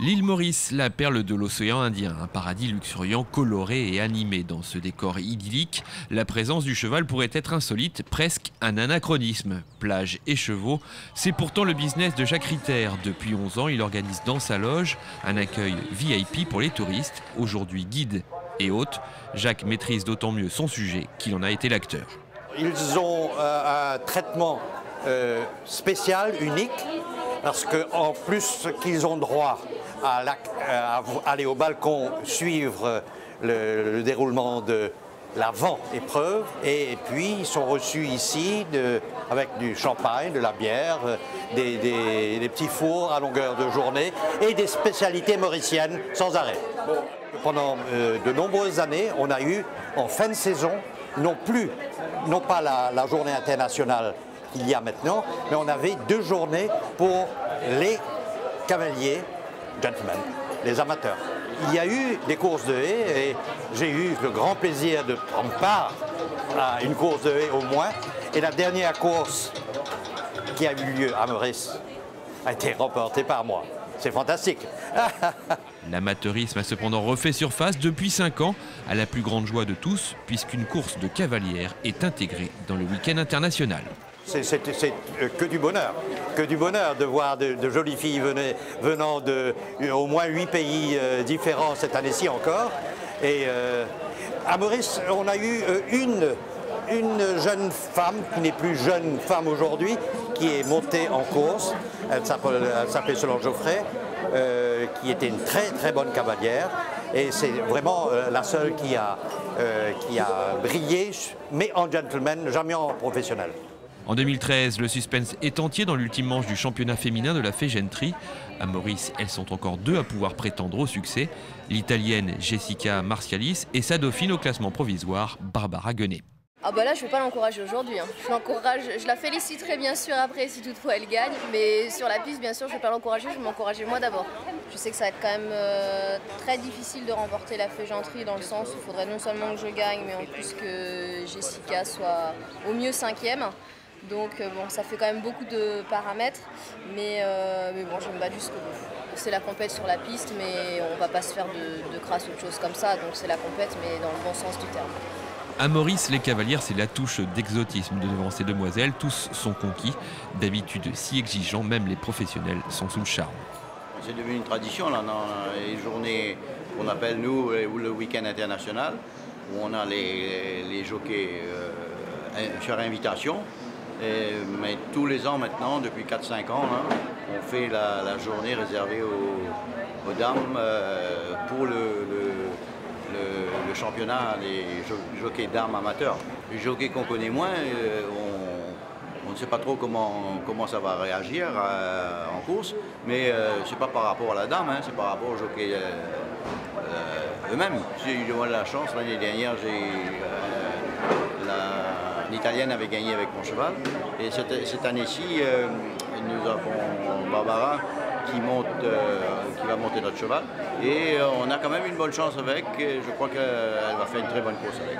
L'île Maurice, la perle de l'océan Indien, un paradis luxuriant, coloré et animé. Dans ce décor idyllique, la présence du cheval pourrait être insolite, presque un anachronisme. Plage et chevaux, c'est pourtant le business de Jacques Ritter. Depuis 11 ans, il organise dans sa loge un accueil VIP pour les touristes. Aujourd'hui guide et hôte, Jacques maîtrise d'autant mieux son sujet qu'il en a été l'acteur. Ils ont un traitement spécial, unique, parce qu'en plus qu'ils ont droit à aller au balcon, suivre le déroulement de l'avant-épreuve, et puis ils sont reçus ici avec du champagne, de la bière, des petits fours à longueur de journée et des spécialités mauriciennes sans arrêt. Pendant de nombreuses années, on a eu en fin de saison, non pas la journée internationale qu'il y a maintenant, mais on avait 2 journées pour les cavaliers, gentlemen, les amateurs. Il y a eu des courses de haies et j'ai eu le grand plaisir de prendre part à une course de haies au moins. Et la dernière course qui a eu lieu à Maurice a été remportée par moi. C'est fantastique. L'amateurisme a cependant refait surface depuis 5 ans, à la plus grande joie de tous, puisqu'une course de cavalière est intégrée dans le week-end international. C'est que du bonheur de voir de jolies filles venant de au moins 8 pays différents cette année-ci encore. Et à Maurice, on a eu une jeune femme, qui n'est plus jeune femme aujourd'hui, qui est montée en course. Elle s'appelait Solange Geoffrey, qui était une très bonne cavalière. Et c'est vraiment la seule qui a brillé, mais en gentleman, jamais en professionnel. En 2013, le suspense est entier dans l'ultime manche du championnat féminin de la fégenterie. À Maurice, elles sont encore 2 à pouvoir prétendre au succès. L'Italienne Jessica Marcialis et sa dauphine au classement provisoire, Barbara Guenet. Ah bah là, je ne vais pas l'encourager aujourd'hui. Je la féliciterai bien sûr après si toutefois elle gagne. Mais sur la piste, bien sûr, je ne vais pas l'encourager, je vais m'encourager moi d'abord. Je sais que ça va être quand même très difficile de remporter la fégenterie dans le sens où il faudrait non seulement que je gagne, mais en plus que Jessica soit au mieux 5e. Donc bon, ça fait quand même beaucoup de paramètres, mais bon, je me bats jusqu'au bout. C'est la compète sur la piste, mais on ne va pas se faire de crasse ou de choses comme ça, donc c'est la compète, mais dans le bon sens du terme. À Maurice, les cavalières, c'est la touche d'exotisme devant ces demoiselles. Tous sont conquis. D'habitude si exigeants, même les professionnels sont sous le charme. C'est devenu une tradition là, dans les journées qu'on appelle nous le week-end international, où on a les jockeys sur invitation. Mais tous les ans maintenant, depuis 4-5 ans, là, on fait la journée réservée aux dames pour le championnat des jockeys dames amateurs. Les jockeys qu'on connaît moins, on ne sait pas trop comment ça va réagir en course, mais c'est pas par rapport à la dame, hein, c'est par rapport aux jockeys eux-mêmes. J'ai eu de la chance, l'année dernière, l'Italienne avait gagné avec mon cheval. Et cette année-ci, nous avons Barbara qui va monter notre cheval. Et on a quand même une bonne chance avec. Et je crois qu'elle va faire une très bonne course avec.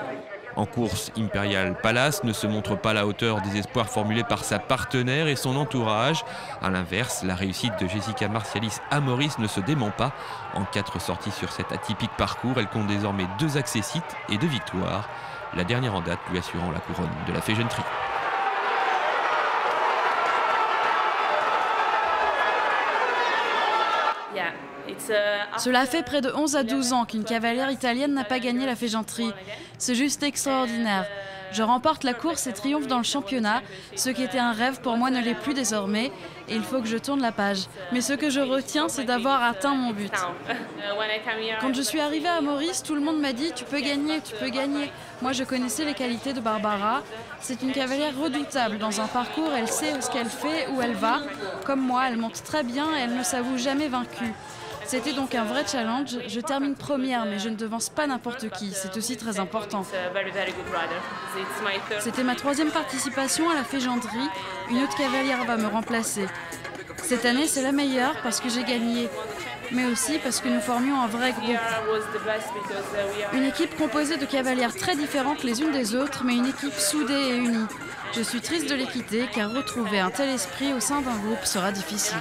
En course, Imperial Palace ne se montre pas à la hauteur des espoirs formulés par sa partenaire et son entourage. A l'inverse, la réussite de Jessica Marcialis à Maurice ne se dément pas. En 4 sorties sur cet atypique parcours, elle compte désormais 2 accessites et 2 victoires. La dernière en date lui assurant la couronne de la fégenterie. Cela fait près de 11 à 12 ans qu'une cavalière italienne n'a pas gagné la fégenterie. C'est juste extraordinaire. Je remporte la course et triomphe dans le championnat. Ce qui était un rêve pour moi ne l'est plus désormais et il faut que je tourne la page. Mais ce que je retiens, c'est d'avoir atteint mon but. Quand je suis arrivée à Maurice, tout le monde m'a dit « tu peux gagner, tu peux gagner ». Moi, je connaissais les qualités de Barbara. C'est une cavalière redoutable. Dans un parcours, elle sait ce qu'elle fait, où elle va. Comme moi, elle monte très bien et elle ne s'avoue jamais vaincue. C'était donc un vrai challenge. Je termine première, mais je ne devance pas n'importe qui. C'est aussi très important. C'était ma 3e participation à la fégenterie. Une autre cavalière va me remplacer. Cette année, c'est la meilleure parce que j'ai gagné, mais aussi parce que nous formions un vrai groupe. Une équipe composée de cavalières très différentes les unes des autres, mais une équipe soudée et unie. Je suis triste de les quitter car retrouver un tel esprit au sein d'un groupe sera difficile.